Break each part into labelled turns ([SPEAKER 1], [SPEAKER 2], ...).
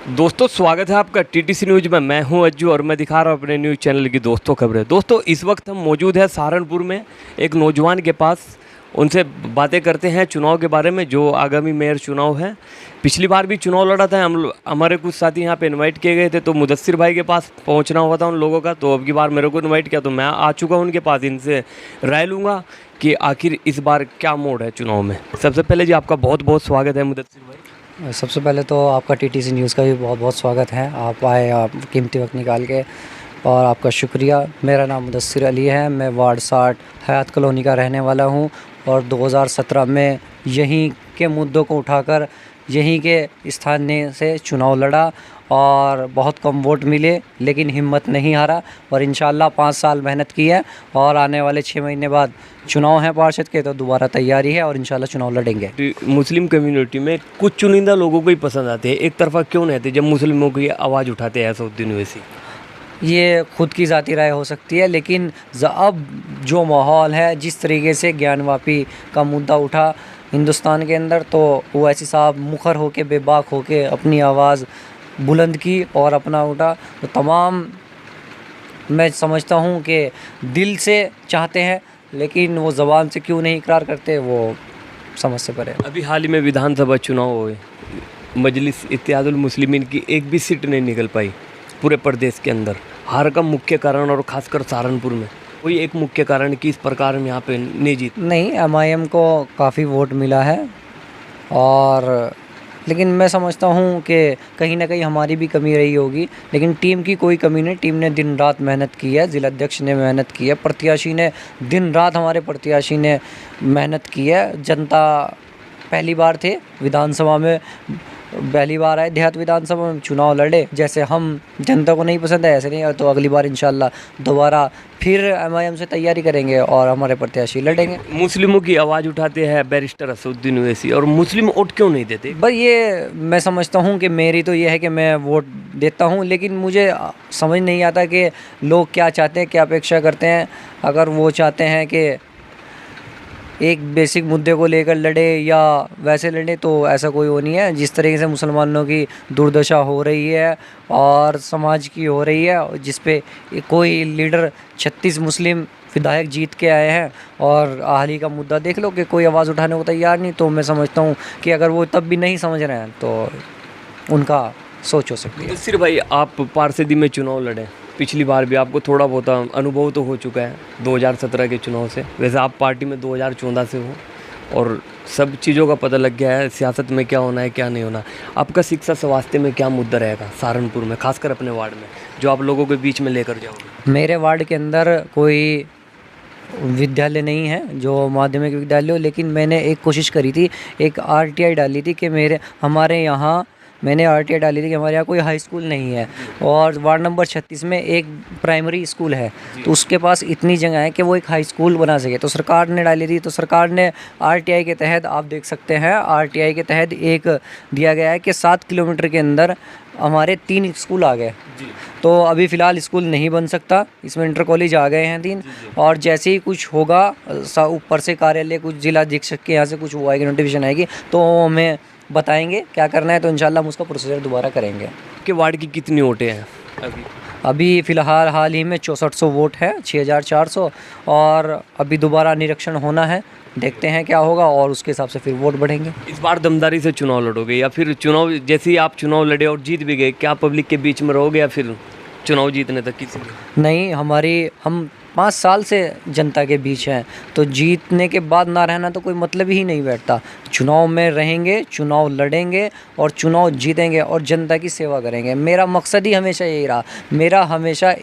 [SPEAKER 1] दोस्तों स्वागत है आपका टीटीसी न्यूज़ में। मैं हूं अज्जू और मैं दिखा रहा हूं अपने न्यूज़ चैनल की दोस्तों खबरें। दोस्तों इस वक्त हम मौजूद हैं सहारनपुर में एक नौजवान के पास। उनसे बातें करते हैं चुनाव के बारे में, जो आगामी मेयर चुनाव है। पिछली बार भी चुनाव लड़ा था हमारे कुछ साथी यहाँ पे इनवाइट किए गए थे, तो मुदस्सिर भाई के पास पहुँचना हुआ था उन लोगों का। तो अब की बार मेरे को इन्वाइट किया तो मैं आ चुका हूँ उनके पास। इनसे राय लूँगा कि आखिर इस बार क्या मोड़ है चुनाव में। सबसे पहले जी आपका बहुत बहुत स्वागत है मुदस्सिर भाई।
[SPEAKER 2] सबसे पहले तो आपका टीटीसी न्यूज़ का भी बहुत बहुत स्वागत है। आप आए, आप कीमती वक्त निकाल के, और आपका शुक्रिया। मेरा नाम मुदस्सिर अली है। मैं वार्ड 60 हयात कॉलोनी का रहने वाला हूं और 2017 में यहीं के मुद्दों को उठाकर यहीं के स्थानीय से चुनाव लड़ा और बहुत कम वोट मिले, लेकिन हिम्मत नहीं हारा और इंशाल्लाह 5 साल मेहनत की है और आने वाले 6 महीने बाद चुनाव हैं पार्षद के, तो दोबारा तैयारी है और इंशाल्लाह चुनाव लड़ेंगे।
[SPEAKER 1] मुस्लिम कम्युनिटी में कुछ चुनिंदा लोगों को ही पसंद आते हैं, एक तरफा क्यों नहीं आते जब मुस्लिमों की आवाज़ उठाते हैं असदुद्दीन ओवैसी?
[SPEAKER 2] ये खुद की ज़ाती राय हो सकती है, लेकिन अब जो माहौल है, जिस तरीके से ज्ञानवापी का मुद्दा उठा हिंदुस्तान के अंदर, तो ओवैसी साहब मुखर होके, बेबाक होके अपनी आवाज़ बुलंद की और अपना उठा। तो तमाम मैं समझता हूँ कि दिल से चाहते हैं, लेकिन वो ज़बान से क्यों नहीं इकरार करते, वो समझ से परे।
[SPEAKER 1] अभी हाल ही में विधानसभा चुनाव हुए, मजलिस इत्तेहादुल मुस्लिमीन की एक भी सीट नहीं निकल पाई पूरे प्रदेश के अंदर। हार का मुख्य कारण, और ख़ासकर सहारनपुर में कोई एक मुख्य कारण कि इस प्रकार में यहाँ पे नहीं जीत?
[SPEAKER 2] नहीं, एमआईएम को काफ़ी वोट मिला है, और लेकिन मैं समझता हूँ कि कहीं ना कहीं हमारी भी कमी रही होगी, लेकिन टीम की कोई कमी नहीं। टीम ने दिन रात मेहनत की है, जिलाध्यक्ष ने मेहनत की है, प्रत्याशी ने दिन रात, हमारे प्रत्याशी ने मेहनत की है। जनता पहली बार थे विधानसभा में, पहली बार आए देहात विधानसभा में, चुनाव लड़े। जैसे हम जनता को नहीं पसंद है ऐसे नहीं, तो अगली बार इंशाल्लाह दोबारा फिर एमआईएम से तैयारी करेंगे और हमारे प्रत्याशी लड़ेंगे।
[SPEAKER 1] मुस्लिमों की आवाज़ उठाते हैं बैरिस्टर असदुद्दीन ओवैसी, और मुस्लिम वोट क्यों नहीं देते?
[SPEAKER 2] बस ये मैं समझता हूँ कि मेरी तो ये है कि मैं वोट देता हूँ, लेकिन मुझे समझ नहीं आता कि लोग क्या चाहते हैं, क्या अपेक्षा करते हैं। अगर वो चाहते हैं कि एक बेसिक मुद्दे को लेकर लड़े या वैसे लड़े, तो ऐसा कोई वो नहीं है। जिस तरीके से मुसलमानों की दुर्दशा हो रही है और समाज की हो रही है, जिस पे कोई लीडर 36 मुस्लिम विधायक जीत के आए हैं, और हाल ही का मुद्दा देख लो कि कोई आवाज़ उठाने को तैयार नहीं, तो मैं समझता हूँ कि अगर वो तब भी नहीं समझ रहे हैं तो उनका सोच हो सकती है।
[SPEAKER 1] सिर्फ भाई आप पार्षदी में चुनाव लड़े, पिछली बार भी आपको थोड़ा बहुत अनुभव तो हो चुका है 2017 के चुनाव से। वैसे आप पार्टी में 2014 से हो और सब चीज़ों का पता लग गया है सियासत में क्या होना है क्या नहीं होना। आपका शिक्षा स्वास्थ्य में क्या मुद्दा रहेगा सहारनपुर में, खासकर अपने वार्ड में, जो आप लोगों के बीच में लेकर जाओगे?
[SPEAKER 2] मेरे वार्ड के अंदर कोई विद्यालय नहीं है जो माध्यमिक विद्यालय हो, लेकिन मैंने एक कोशिश करी थी, एक आरटीआई डाली थी कि हमारे यहाँ मैंने आरटीआई डाली थी कि हमारे यहाँ कोई हाई स्कूल नहीं है, और वार्ड नंबर 36 में एक प्राइमरी स्कूल है, तो उसके पास इतनी जगह है कि वो एक हाई स्कूल बना सके। तो सरकार ने डाली थी, तो सरकार ने आरटीआई के तहत, आप देख सकते हैं, आरटीआई के तहत एक दिया गया है कि 7 किलोमीटर के अंदर हमारे 3 स्कूल आ गए। तो अभी फ़िलहाल स्कूल नहीं बन सकता, इसमें इंटर कॉलेज आ गए हैं 3, और जैसे ही कुछ होगा ऊपर से कार्यालय, कुछ जिला अधीक्षक के यहाँ से कुछ हुआ है कि नोटिफिकेशन आएगी, तो हमें बताएंगे क्या करना है, तो इंशाल्लाह हम उसका प्रोसीजर दोबारा करेंगे।
[SPEAKER 1] कि वार्ड की कितनी वोटें हैं
[SPEAKER 2] अभी फ़िलहाल हाल ही में 6400 वोट है, 6400, और अभी दोबारा निरीक्षण होना है, देखते हैं क्या होगा और उसके हिसाब से फिर वोट बढ़ेंगे।
[SPEAKER 1] इस बार दमदारी से चुनाव लड़ोगे, या फिर चुनाव जैसे ही आप चुनाव लड़े और जीत भी गए, क्या पब्लिक के बीच में रहोगे या फिर चुनाव जीतने तक किसी?
[SPEAKER 2] नहीं, हम 5 साल से जनता के बीच हैं, तो जीतने के बाद ना रहना तो कोई मतलब ही नहीं बैठता। चुनाव में रहेंगे, चुनाव लड़ेंगे और चुनाव जीतेंगे और जनता की सेवा करेंगे। मेरा मकसद ही हमेशा यही रहा। मेरा हमेशा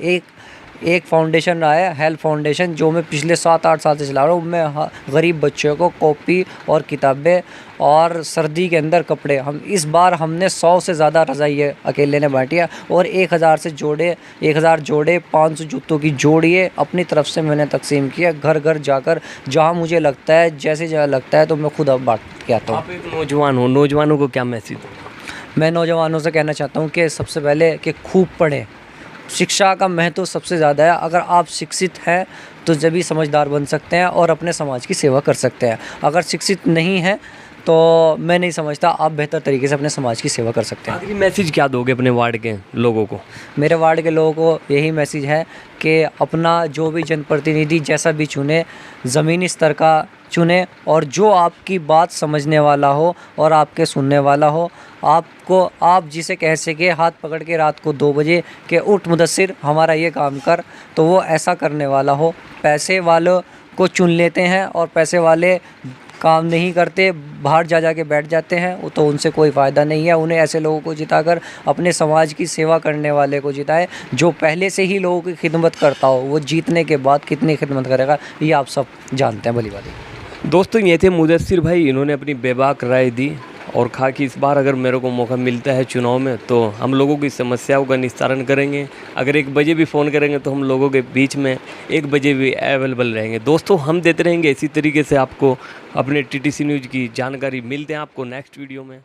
[SPEAKER 2] एक फाउंडेशन रहा है, हेल्प फाउंडेशन, जो मैं पिछले 7-8 साल से चला रहा हूँ। मैं गरीब बच्चों को कॉपी और किताबें और सर्दी के अंदर कपड़े, इस बार हमने 100 से ज़्यादा रज़ाइयाँ अकेले ने बांटी है, और 1000 जोड़े 500 जूतों की जोड़िए अपनी तरफ से मैंने तकसीम किया, घर घर जाकर, जहाँ मुझे लगता है, जैसे जहाँ लगता है, तो मैं खुद अब बांट के आता हूँ।
[SPEAKER 1] आप एक नौजवान हो, नौजवानों को क्या मैसेज?
[SPEAKER 2] मैं नौजवानों से कहना चाहता हूँ कि सबसे पहले कि खूब पढ़ें। शिक्षा का महत्व सबसे ज़्यादा है। अगर आप शिक्षित हैं तो जब भी समझदार बन सकते हैं और अपने समाज की सेवा कर सकते हैं। अगर शिक्षित नहीं हैं तो मैं नहीं समझता आप बेहतर तरीके से अपने समाज की सेवा कर सकते हैं।
[SPEAKER 1] आखिरी मैसेज क्या दोगे अपने वार्ड के लोगों को?
[SPEAKER 2] मेरे वार्ड के लोगों को यही मैसेज है कि अपना जो भी जनप्रतिनिधि जैसा भी चुने, ज़मीनी स्तर का चुने, और जो आपकी बात समझने वाला हो और आपके सुनने वाला हो। आप जिसे कह सके हाथ पकड़ के रात को 2 बजे के उठ मुदस्सिर हमारा ये काम कर, तो वो ऐसा करने वाला हो। पैसे वालों को चुन लेते हैं और पैसे वाले काम नहीं करते, बाहर जा के बैठ जाते हैं, तो उनसे कोई फ़ायदा नहीं है। उन्हें ऐसे लोगों को जिताकर अपने समाज की सेवा करने वाले को जिताए, जो पहले से ही लोगों की खिदमत करता हो। वो जीतने के बाद कितनी खिदमत करेगा ये आप सब जानते हैं भली बात।
[SPEAKER 1] दोस्तों ये थे मुदस्सिर भाई, इन्होंने अपनी बेबाक राय दी और कहा कि इस बार अगर मेरे को मौका मिलता है चुनाव में तो हम लोगों की समस्याओं का निस्तारण करेंगे। अगर 1 बजे भी फ़ोन करेंगे तो हम लोगों के बीच में 1 बजे भी अवेलेबल रहेंगे। दोस्तों हम देते रहेंगे इसी तरीके से आपको अपने टीटीसी न्यूज़ की जानकारी। मिलते हैं आपको नेक्स्ट वीडियो में।